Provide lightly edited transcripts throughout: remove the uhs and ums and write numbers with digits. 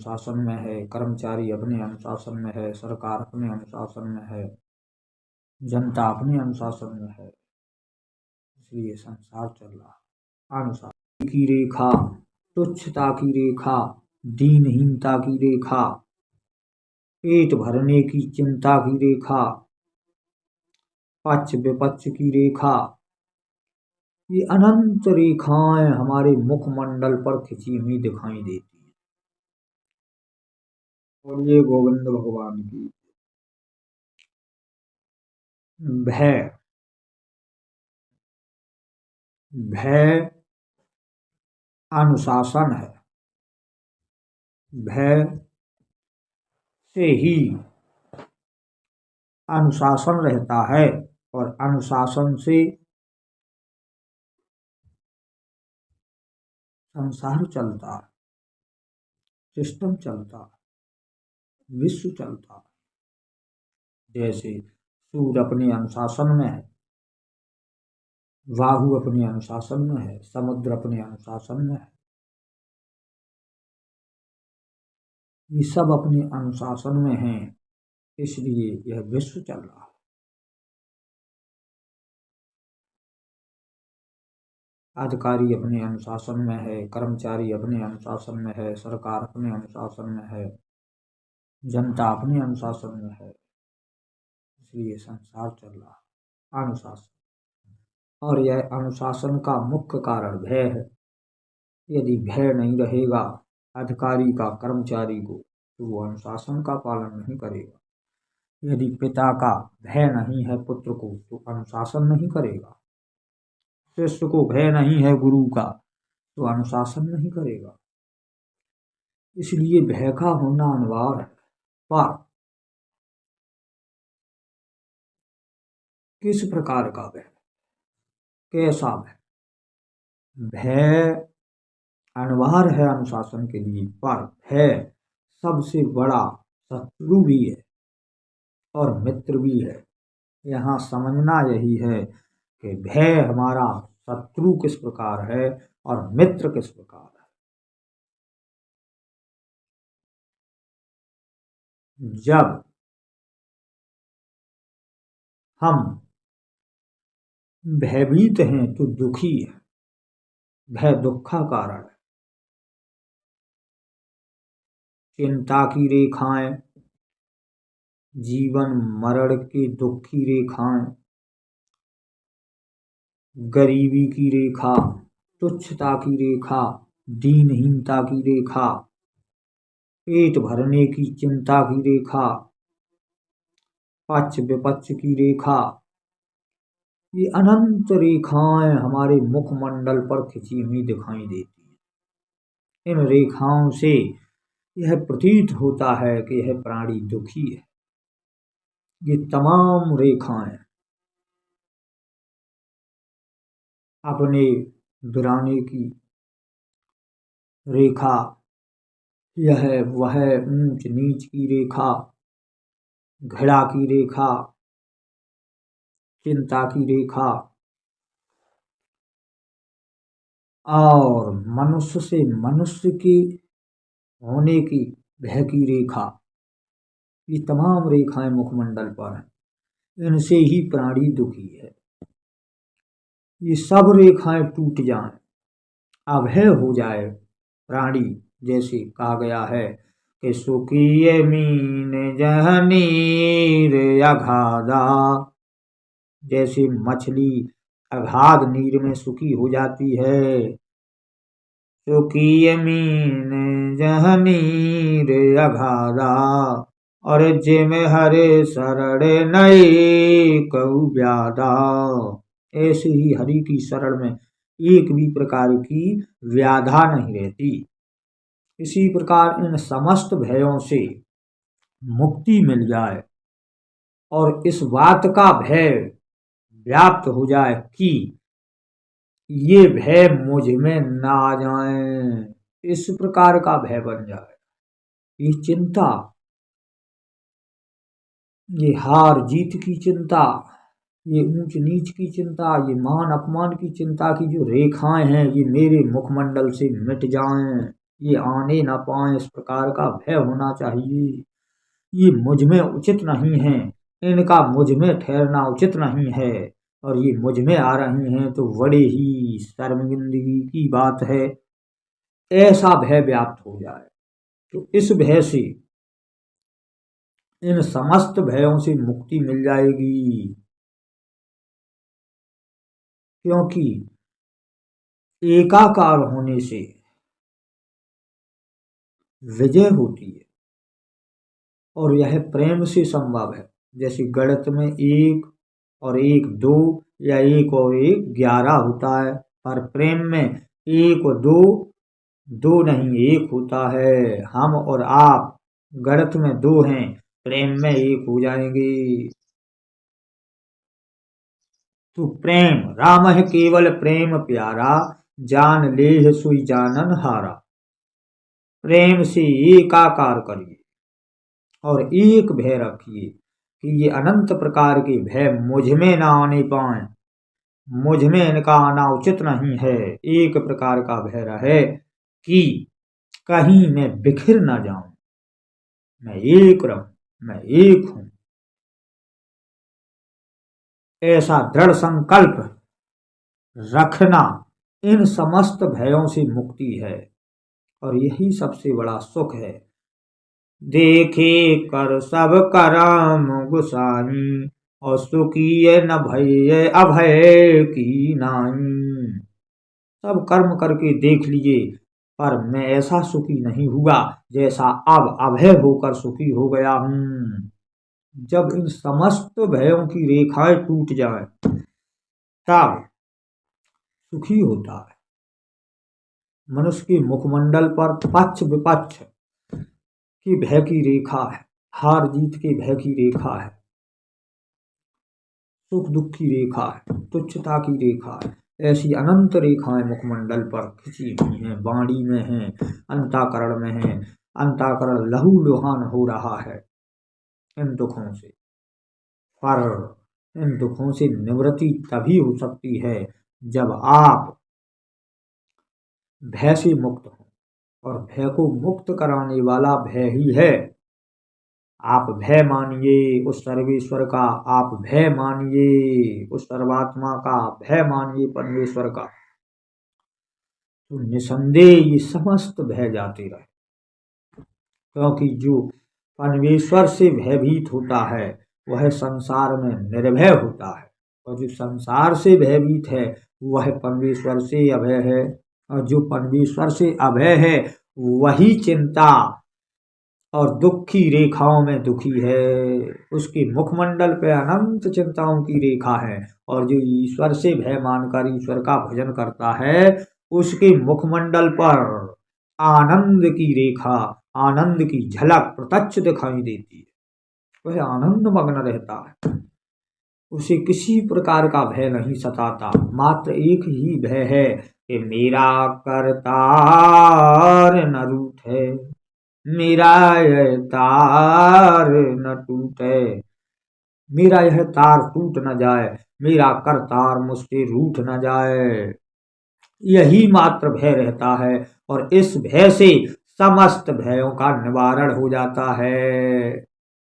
अनुशासन में है, कर्मचारी अपने अनुशासन में है, सरकार अपने अनुशासन में है, जनता अपने अनुशासन में है, इसलिए संसार चल रहा। अनुशासन की रेखा, तुच्छता की रेखा, दीनहीनता की रेखा, पेट भरने की चिंता की रेखा, पक्ष विपक्ष की रेखा, ये अनंत रेखाएं हमारे मुखमंडल पर खिंची हुई दिखाई देती हैं। और ये गोविंद भगवान की भय, भय अनुशासन है। भय से ही अनुशासन रहता है और अनुशासन से संसार चलता है, सिस्टम चलता है, विश्व चलता है। जैसे सूर्य अपने अनुशासन में है, राहु अपने अनुशासन में है, समुद्र अपने अनुशासन में है, ये सब अपने अनुशासन में हैं, इसलिए यह विश्व चल रहा है। अधिकारी अपने अनुशासन में है, कर्मचारी अपने अनुशासन में है, सरकार अपने अनुशासन में है, जनता अपने अनुशासन में है, इसलिए संसार चल रहा है। अनुशासन, और यह अनुशासन का मुख्य कारण भय है। यदि भय नहीं रहेगा अधिकारी का कर्मचारी को, तो वो अनुशासन का पालन नहीं करेगा। यदि पिता का भय नहीं है पुत्र को, तो अनुशासन नहीं करेगा। शिष्य को भय नहीं है गुरु का, तो अनुशासन नहीं करेगा। इसलिए भय का होना अनिवार्य है। पर किस प्रकार का भय, कैसा भय? भय अनिवार्य है अनुशासन के लिए, पर भय सबसे बड़ा शत्रु भी है और मित्र भी है। यहाँ समझना यही है कि भय हमारा शत्रु किस प्रकार है और मित्र किस प्रकार है। जब हम भयभीत हैं तो दुखी है, भय दुख का कारण है। चिंता की रेखाएं, जीवन मरण की दुख की रेखाएं, गरीबी की रेखा, तुच्छता की रेखा, दीनहीनता की रेखा, पेट भरने की चिंता की रेखा, पक्ष विपक्ष की रेखा, ये अनंत रेखाएं हमारे मुखमंडल पर खिंची हुई दिखाई देती हैं। इन रेखाओं से यह प्रतीत होता है कि यह प्राणी दुखी है। ये तमाम रेखाएं अपने गिराने की रेखा, यह वह ऊंच नीच की रेखा, घृणा की रेखा, चिंता की रेखा और मनुष्य से मनुष्य की होने की भय की रेखा, ये तमाम रेखाएं मुखमंडल पर हैं। इनसे ही प्राणी दुखी है। ये सब रेखाएं टूट जाएं, अभय हो जाए प्राणी, जैसे कहा गया है कि सुखी मीन जह नीर अगाधा, जैसे मछली अगाध नीर में सुखी हो जाती है। सुखी मीन जह नीर अगाधा, और जिम हरे शरण नई कहु व्याधा, ऐसे ही हरि की शरण में एक भी प्रकार की व्याधा नहीं रहती। इसी प्रकार इन समस्त भयों से मुक्ति मिल जाए और इस बात का भय व्याप्त हो जाए कि ये भय मुझ में ना आ जाए, इस प्रकार का भय बन जाए। ये चिंता, ये हार जीत की चिंता, ये ऊंच नीच की चिंता, ये मान अपमान की चिंता की जो रेखाएं हैं, ये मेरे मुखमंडल से मिट जाएं। ये आने न पाए, इस प्रकार का भय होना चाहिए। ये मुझ में उचित नहीं है, इनका मुझ में ठहरना उचित नहीं है, और ये मुझ में आ रही हैं तो बड़े ही शर्मिंदगी की बात है। ऐसा भय व्याप्त हो जाए तो इस भय से, इन समस्त भयों से मुक्ति मिल जाएगी, क्योंकि एकाकार होने से विजय होती है, और यह प्रेम से संभव है। जैसे गणित में एक और एक दो, या एक और एक 11 होता है, पर प्रेम में एक और दो, दो नहीं एक होता है। हम और आप गणित में दो हैं, प्रेम में एक हो जाएंगे। तो प्रेम राम है केवल प्रेम प्यारा, जान ले सुई जानन हारा। प्रेम से एकाकार करिए और एक भय रखिए कि ये अनंत प्रकार के भय मुझ में ना आने पाए, मुझ में इनका आना उचित नहीं है। एक प्रकार का भय रहे कि कहीं मैं बिखर ना जाऊं, मैं एक रहूं, मैं एक हूं। ऐसा दृढ़ संकल्प रखना इन समस्त भयों से मुक्ति है, और यही सबसे बड़ा सुख है। देखे कर सब करम गुसाई, और सुखी न भय अभय की नाई। सब कर्म करके देख लिए, पर मैं ऐसा सुखी नहीं हुआ जैसा अब अभय होकर सुखी हो गया हूं। जब इन समस्त भयों की रेखाएं टूट जाए तब सुखी होता है। मनुष्य के मुखमंडल पर पक्ष विपक्ष की भय की रेखा है, हार जीत के भय की रेखा है, सुख दुख की रेखा है, तुच्छता की रेखा है। ऐसी अनंत रेखाएं मुखमंडल पर खिंची हुई हैं, वाणी में हैं, अंताकरण में हैं। अंताकरण लहू लुहान हो रहा है इन दुखों से। पर इन दुखों से निवृत्ति तभी हो सकती है जब आप भय से मुक्त हो, और भय को मुक्त कराने वाला भय ही है। आप भय मानिए उस सर्वेश्वर का, आप भय मानिए उस सर्वात्मा का, भय मानिए परमेश्वर का, तो निसंदेह ये समस्त भय जाते रहे। क्योंकि जो परमेश्वर से भयभीत होता है वह संसार में निर्भय होता है, और जो संसार से भयभीत है वह परमेश्वर से अभय है, और जो परमेश्वर से अभय है वही चिंता और दुख की रेखाओं में दुखी है। उसके मुखमंडल पे अनंत चिंताओं की रेखा है, और जो ईश्वर से भय मानकर ईश्वर का भजन करता है उसके मुखमंडल पर आनंद की रेखा, आनंद की झलक प्रत्यक्ष दिखाई देती है। वह आनंद मग्न रहता है, उसे किसी प्रकार का भय नहीं सताता। मात्र एक ही भय है कि मेरा करतार न रूठे, मेरा यह तार न टूटे, मेरा यह तार टूट न जाए, मेरा करतार मुझसे रूठ न जाए। यही मात्र भय रहता है, और इस भय से समस्त भयों का निवारण हो जाता है।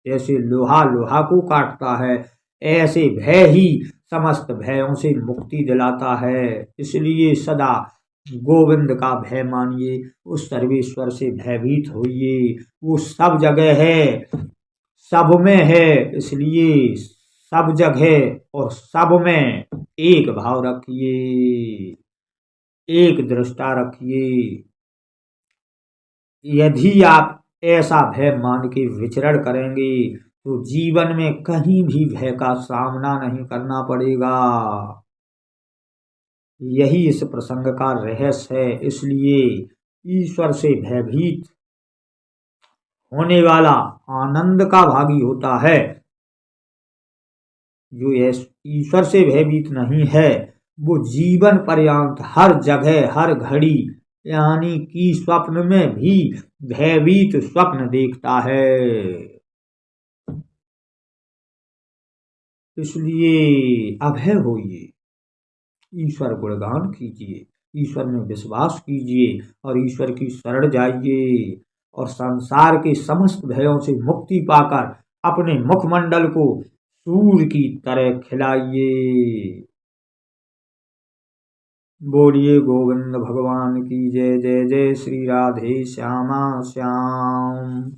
जैसे लोहा लोहा को काटता है, ऐसे भय ही समस्त भयों से मुक्ति दिलाता है। इसलिए सदा गोविंद का भय मानिए, उस सर्वेश्वर से भयभीत होइए। वो सब जगह है, सब में है, इसलिए सब जगह और सब में एक भाव रखिए, एक दृष्टा रखिए। यदि आप ऐसा भय मान के विचरण करेंगे तो जीवन में कहीं भी भय का सामना नहीं करना पड़ेगा। यही इस प्रसंग का रहस्य है। इसलिए ईश्वर से भयभीत होने वाला आनंद का भागी होता है। जो ईश्वर से भयभीत नहीं है वो जीवन पर्यंत हर जगह हर घड़ी, यानी कि स्वप्न में भी भयभीत स्वप्न देखता है। इसलिए अभय होइए, ईश्वर गुणगान कीजिए। ईश्वर में विश्वास कीजिए और ईश्वर की शरण जाइए और संसार के समस्त भयों से मुक्ति पाकर अपने मुखमंडल को सूर्य की तरह खिलाइए। बोलिए गोविंद भगवान की जय। जय जय श्री राधे श्यामा श्याम।